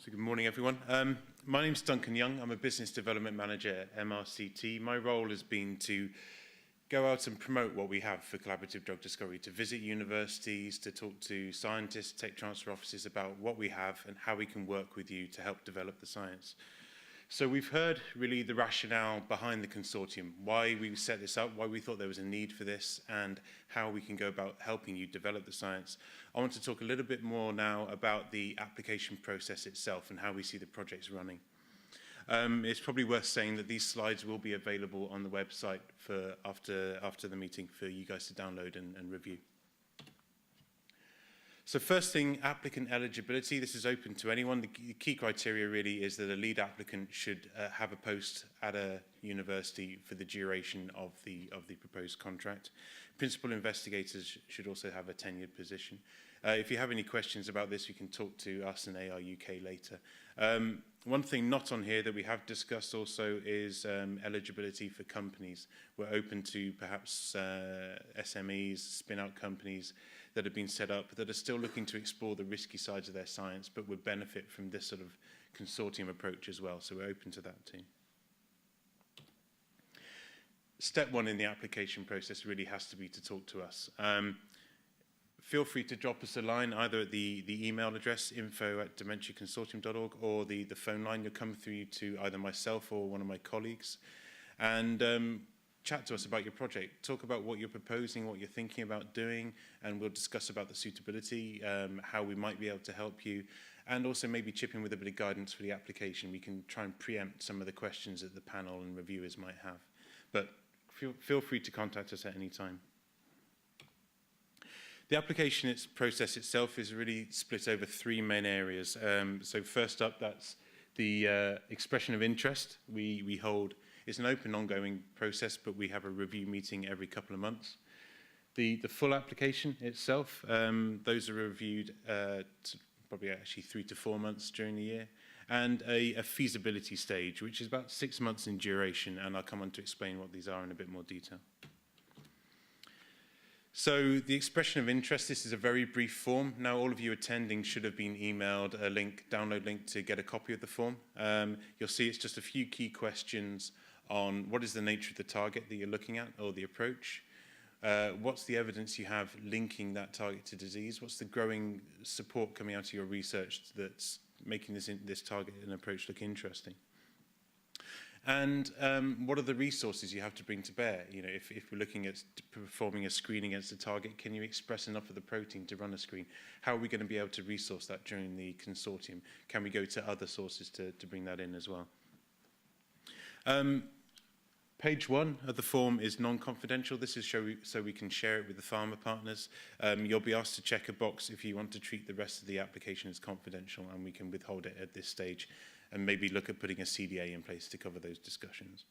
So good morning, everyone. My name's Duncan Young. I'm a Business Development Manager at MRC. My role has been to go out and promote what we have for collaborative drug discovery, to visit universities, to talk to scientists, tech transfer offices about what we have and how we can work with you to help develop the science. So we've heard really the rationale behind the consortium, why we set this up, why we thought there was a need for this, and how we can go about helping you develop the science. I want to talk a little bit more now about the application process itself and how we see the projects running. It's probably worth saying that these slides will be available on the website for after the meeting for you guys to download and review. So first thing, applicant eligibility. This is open to anyone. The key criteria really is that a lead applicant should have a post at a university for the duration of the proposed contract. Principal investigators should also have a tenured position. If you have any questions about this, you can talk to us and AR UK later. One thing not on here that we have discussed also is eligibility for companies. We're open to perhaps SMEs, spin-out companies that have been set up that are still looking to explore the risky sides of their science, but would benefit from this sort of consortium approach as well. So we're open to that too. Step one in the application process really has to be to talk to us. Feel free to drop us a line, either at the email address, info@dementiaconsortium.org, or the phone line. You'll come through to either myself or one of my colleagues. And chat to us about your project. Talk about what you're proposing, what you're thinking about doing, and we'll discuss about the suitability, how we might be able to help you, and also maybe chip in with a bit of guidance for the application. We can try and preempt some of the questions that the panel and reviewers might have. But feel free to contact us at any time. The application process itself is really split over three main areas. So first up, that's the expression of interest. We hold, it's an open, ongoing process, but we have a review meeting every couple of months. The full application itself, those are reviewed probably actually 3 to 4 months during the year. And a feasibility stage, which is about 6 months in duration, and I'll come on to explain what these are in a bit more detail. So the expression of interest, this is a very brief form. Now all of you attending should have been emailed a link, download link to get a copy of the form. You'll see it's just a few key questions on what is the nature of the target that you're looking at or the approach. What's the evidence you have linking that target to disease? What's the growing support coming out of your research that's making this target and approach look interesting? And what are the resources you have to bring to bear? You know, if we're looking at performing a screen against a target, can you express enough of the protein to run a screen? How are we going to be able to resource that during the consortium? Can we go to other sources to bring that in as well? Page 1 of the form is non-confidential. This is so we can share it with the pharma partners. You'll be asked to check a box if you want to treat the rest of the application as confidential, and we can withhold it at this stage and maybe look at putting a CDA in place to cover those discussions.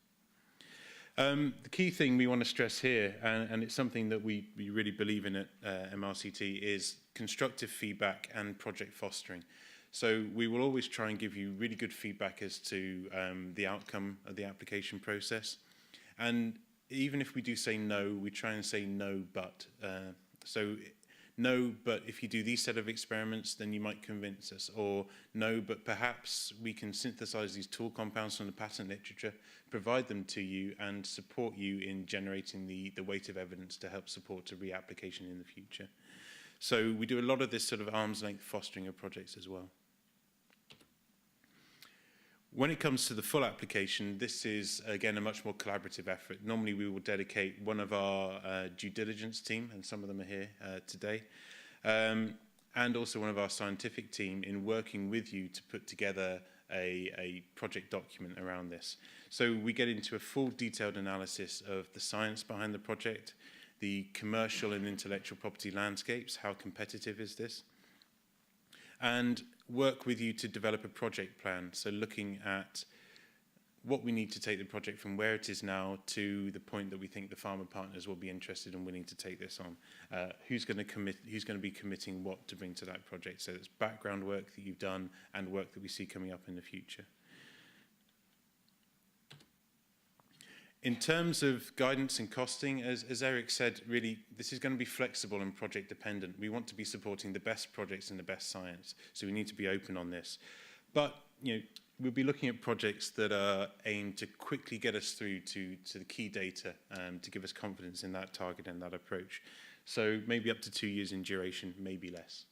The key thing we want to stress here, and it's something that we really believe in at MRCT, is constructive feedback and project fostering. So we will always try and give you really good feedback as to the outcome of the application process. And even if we do say no, we try and say no, but. So no, but if you do these set of experiments, then you might convince us. Or no, but perhaps we can synthesize these tool compounds from the patent literature, provide them to you, and support you in generating the weight of evidence to help support a reapplication in the future. So we do a lot of this sort of arm's length fostering of projects as well. When it comes to the full application, this is, again, a much more collaborative effort. Normally, we will dedicate one of our due diligence team, and some of them are here today, and also one of our scientific team in working with you to put together a project document around this. So we get into a full detailed analysis of the science behind the project, the commercial and intellectual property landscapes, how competitive is this, and work with you to develop a project plan. So looking at what we need to take the project from where it is now to the point that we think the pharma partners will be interested and willing to take this on. Who's going to be committing what to bring to that project. So it's background work that you've done and work that we see coming up in the future. In terms of guidance and costing, as Eric said, really, this is going to be flexible and project dependent. We want to be supporting the best projects and the best science, so we need to be open on this. But, we'll be looking at projects that are aimed to quickly get us through to the key data to give us confidence in that target and that approach. So maybe up to 2 years in duration, maybe less,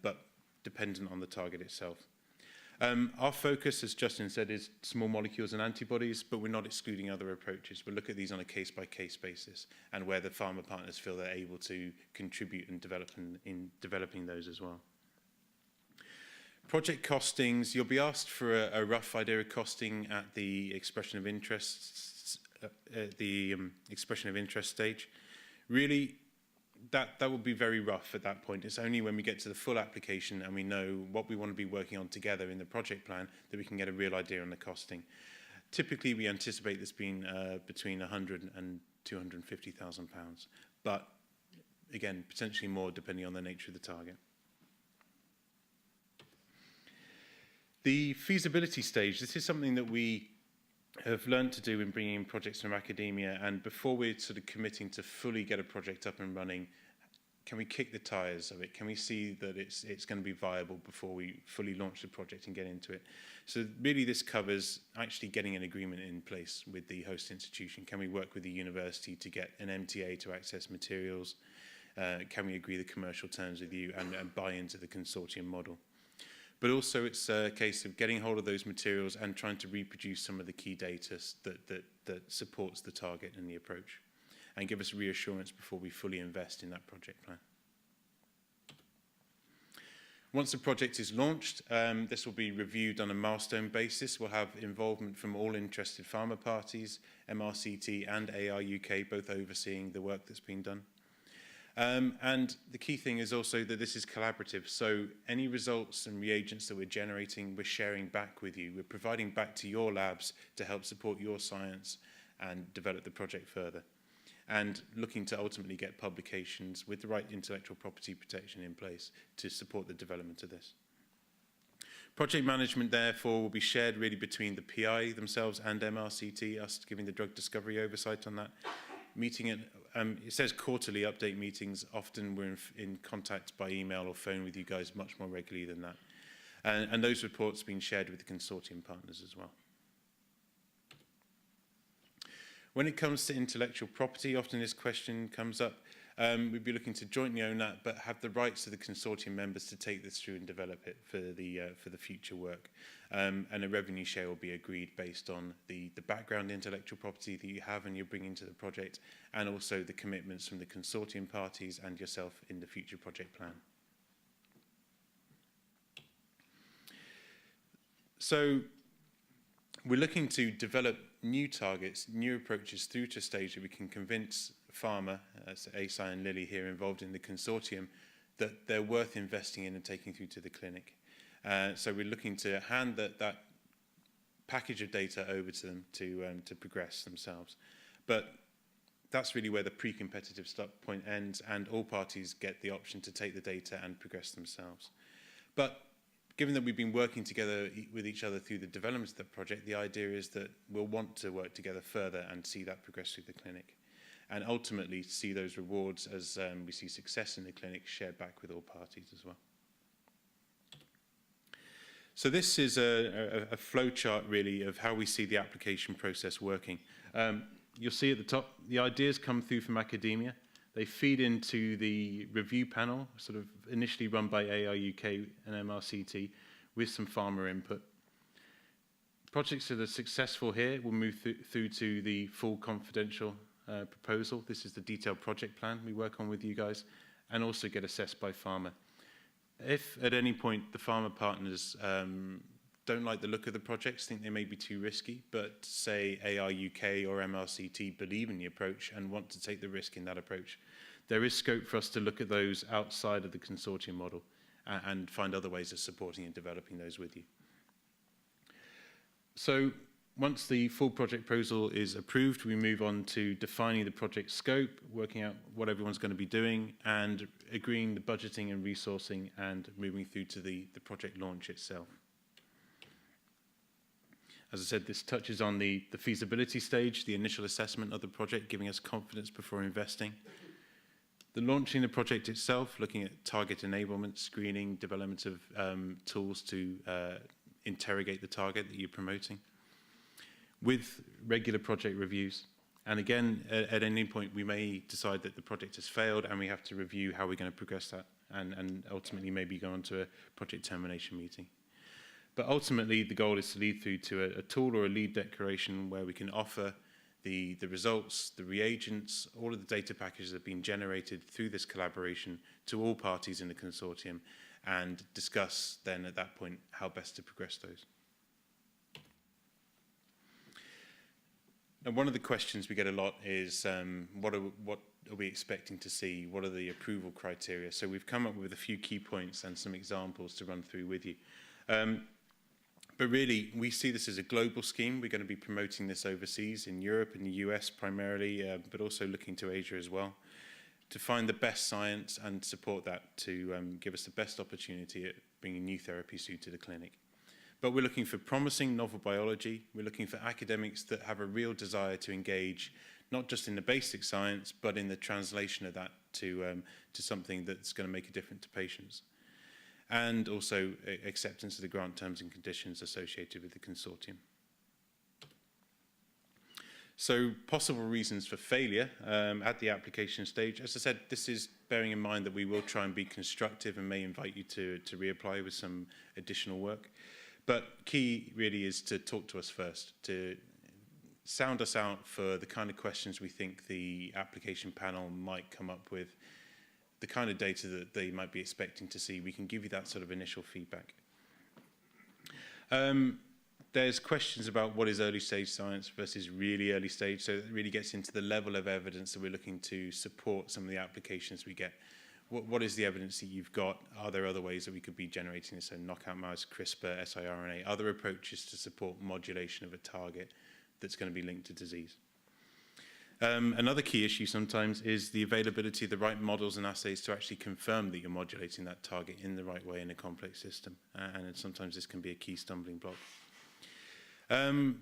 but dependent on the target itself. Our focus, as Justin said, is small molecules and antibodies, but we're not excluding other approaches. We'll look at these on a case-by-case basis and where the pharma partners feel they're able to contribute and develop in developing those as well. Project costings, you'll be asked for a rough idea of costing at the expression of interest, expression of interest stage. Really, that will be very rough at that point. It's only when we get to the full application and we know what we want to be working on together in the project plan that we can get a real idea on the costing. Typically, we anticipate this being between £100,000 and £250,000, but again, potentially more depending on the nature of the target. The feasibility stage, this is something that we have learned to do in bringing in projects from academia, and before we're sort of committing to fully get a project up and running, can we kick the tires of it? Can we see that it's going to be viable before we fully launch the project and get into it? So really this covers actually getting an agreement in place with the host institution. Can we work with the university to get an MTA to access materials? Can we agree the commercial terms with you and buy into the consortium model? But also it's a case of getting hold of those materials and trying to reproduce some of the key data that supports the target and the approach, and give us reassurance before we fully invest in that project plan. Once the project is launched, this will be reviewed on a milestone basis. We'll have involvement from all interested pharma parties, MRCT and AR UK, both overseeing the work that's been done. And the key thing is also that this is collaborative. So any results and reagents that we're generating, we're sharing back with you. We're providing back to your labs to help support your science and develop the project further. And looking to ultimately get publications with the right intellectual property protection in place to support the development of this. Project management, therefore, will be shared really between the PI themselves and MRCT, us giving the drug discovery oversight on that. Meeting at, it says quarterly update meetings. Often we're in contact by email or phone with you guys much more regularly than that. And those reports being shared with the consortium partners as well. When it comes to intellectual property, often this question comes up. We'd be looking to jointly own that, but have the rights of the consortium members to take this through and develop it for the future work. And a revenue share will be agreed based on the background intellectual property that you have and you're bringing to the project, and also the commitments from the consortium parties and yourself in the future project plan. So we're looking to develop new targets, new approaches through to a stage that we can convince pharma, as ASI and Lilly here involved in the consortium, that they're worth investing in and taking through to the clinic. So we're looking to hand that package of data over to them to progress themselves. But that's really where the pre-competitive point ends, and all parties get the option to take the data and progress themselves. But given that we've been working together with each other through the development of the project, the idea is that we'll want to work together further and see that progress through the clinic, and ultimately see those rewards as we see success in the clinic shared back with all parties as well. So this is a flow chart really of how we see the application process working. You'll see at the top, the ideas come through from academia. They feed into the review panel, sort of initially run by AR UK and MRCT, with some pharma input. Projects that are successful here will move through to the full confidential proposal. This is the detailed project plan we work on with you guys, and also get assessed by pharma. If at any point the pharma partners don't like the look of the projects, think they may be too risky, but say AR UK or MRCT believe in the approach and want to take the risk in that approach, there is scope for us to look at those outside of the consortium model and find other ways of supporting and developing those with you. So once the full project proposal is approved, we move on to defining the project scope, working out what everyone's going to be doing, and agreeing the budgeting and resourcing, and moving through to the project launch itself. As I said, this touches on the feasibility stage, the initial assessment of the project, giving us confidence before investing. The launching the project itself, looking at target enablement, screening, development of tools to interrogate the target that you're promoting, with regular project reviews. And again, at any point, we may decide that the project has failed and we have to review how we're going to progress that and ultimately maybe go on to a project termination meeting. But ultimately, the goal is to lead through to a tool or a lead declaration where we can offer the results, the reagents, all of the data packages that have been generated through this collaboration to all parties in the consortium and discuss then at that point how best to progress those. And one of the questions we get a lot is what are we expecting to see? What are the approval criteria? So we've come up with a few key points and some examples to run through with you. But really, we see this as a global scheme. We're going to be promoting this overseas in Europe and the US primarily, but also looking to Asia as well, to find the best science and support that to give us the best opportunity at bringing new therapies through to the clinic. But we're looking for promising novel biology. We're looking for academics that have a real desire to engage, not just in the basic science, but in the translation of that to something that's going to make a difference to patients. And also acceptance of the grant terms and conditions associated with the consortium. So possible reasons for failure at the application stage. As I said, this is bearing in mind that we will try and be constructive and may invite you to reapply with some additional work. But key really is to talk to us first, to sound us out for the kind of questions we think the application panel might come up with, the kind of data that they might be expecting to see. We can give you that sort of initial feedback. There's questions about what is early stage science versus really early stage. So it really gets into the level of evidence that we're looking to support some of the applications we get. What is the evidence that you've got? Are there other ways that we could be generating this? So knockout mouse, CRISPR, siRNA, other approaches to support modulation of a target that's going to be linked to disease. Another key issue sometimes is the availability of the right models and assays to actually confirm that you're modulating that target in the right way in a complex system. And sometimes this can be a key stumbling block.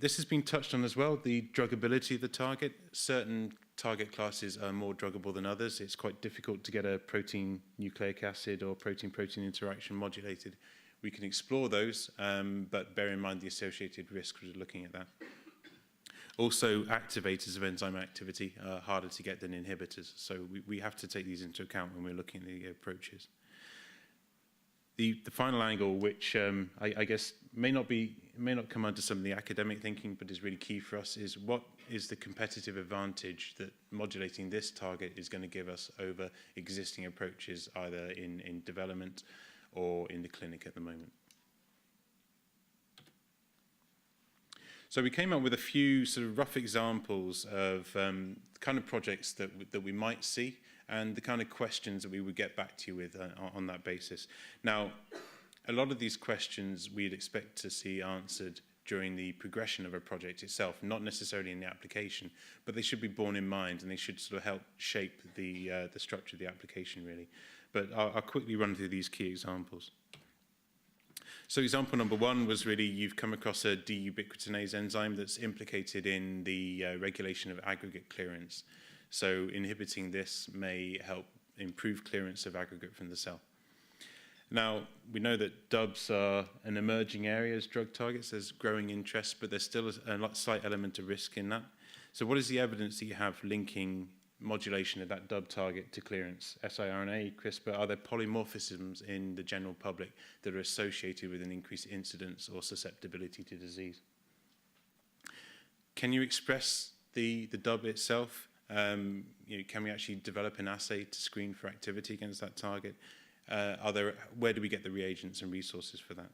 This has been touched on as well, the druggability of the target. Certain target classes are more druggable than others. It's quite difficult to get a protein nucleic acid or protein-protein interaction modulated. We can explore those, but bear in mind the associated risks with looking at that. Also, activators of enzyme activity are harder to get than inhibitors, so we have to take these into account when we're looking at the approaches. The final angle, which I guess may not come under some of the academic thinking, but is really key for us, is what is the competitive advantage that modulating this target is going to give us over existing approaches, either in development or in the clinic at the moment. So we came up with a few sort of rough examples of the kind of projects that we might see and the kind of questions that we would get back to you with on that basis. Now, a lot of these questions we'd expect to see answered during the progression of a project itself, not necessarily in the application, but they should be borne in mind and they should sort of help shape the structure of the application, really. But I'll quickly run through these key examples. So example number one was really you've come across a D-ubiquitinase enzyme that's implicated in the regulation of aggregate clearance. So inhibiting this may help improve clearance of aggregate from the cell. Now, we know that DUBs are an emerging area as drug targets. There's growing interest, but there's still a slight element of risk in that. So what is the evidence that you have linking modulation of that DUB target to clearance? siRNA, CRISPR, are there polymorphisms in the general public that are associated with an increased incidence or susceptibility to disease? Can you express the DUB itself? Can we actually develop an assay to screen for activity against that target? Where do we get the reagents and resources for that?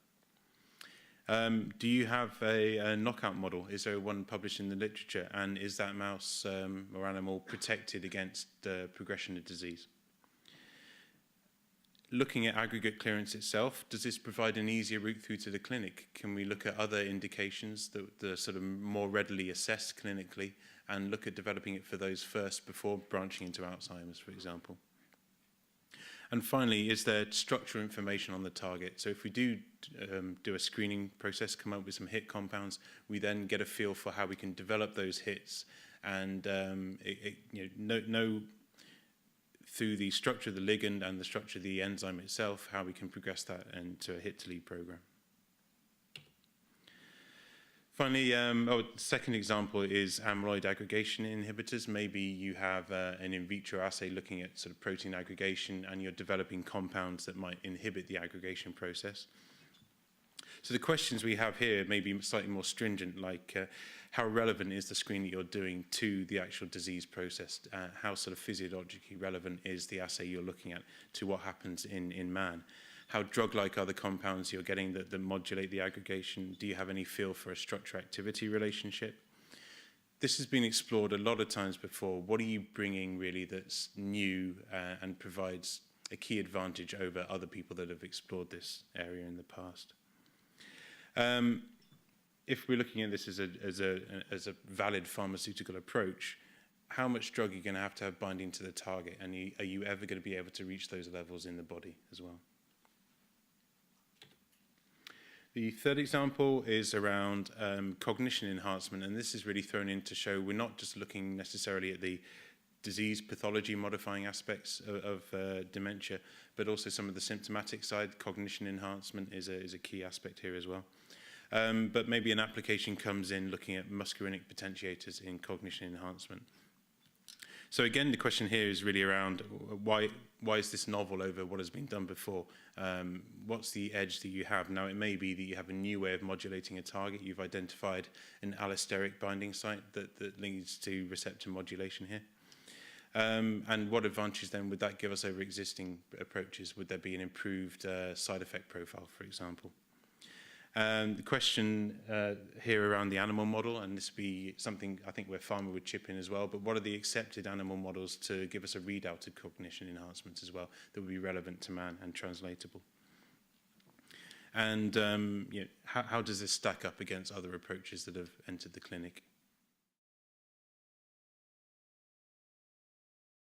Do you have a knockout model? Is there one published in the literature? And is that mouse or animal protected against progression of disease? Looking at aggregate clearance itself, does this provide an easier route through to the clinic? Can we look at other indications that are sort of more readily assessed clinically and look at developing it for those first before branching into Alzheimer's, for example? And finally, is there structural information on the target? So if we do a screening process, come up with some hit compounds, we then get a feel for how we can develop those hits and know through the structure of the ligand and the structure of the enzyme itself, how we can progress that into a hit-to-lead program. Finally, second example is amyloid aggregation inhibitors. Maybe you have an in vitro assay looking at sort of protein aggregation, and you're developing compounds that might inhibit the aggregation process. So the questions we have here may be slightly more stringent, like how relevant is the screen that you're doing to the actual disease process? How sort of physiologically relevant is the assay you're looking at to what happens in man? How drug-like are the compounds you're getting that modulate the aggregation? Do you have any feel for a structure-activity relationship? This has been explored a lot of times before. What are you bringing really that's new and provides a key advantage over other people that have explored this area in the past? If we're looking at this as a valid pharmaceutical approach, how much drug are you going to have binding to the target? And are you ever going to be able to reach those levels in the body as well? The third example is around cognition enhancement, and this is really thrown in to show we're not just looking necessarily at the disease pathology modifying aspects of dementia, but also some of the symptomatic side. Cognition enhancement is a key aspect here as well. But maybe an application comes in looking at muscarinic potentiators in cognition enhancement. So again, the question here is really around why is this novel over what has been done before? What's the edge that you have? Now, it may be that you have a new way of modulating a target. You've identified an allosteric binding site that leads to receptor modulation here. And what advantage then would that give us over existing approaches? Would there be an improved side effect profile, for example? The question here around the animal model, and this would be something I think where pharma would chip in as well, but what are the accepted animal models to give us a readout of cognition enhancements as well that would be relevant to man and translatable? And how does this stack up against other approaches that have entered the clinic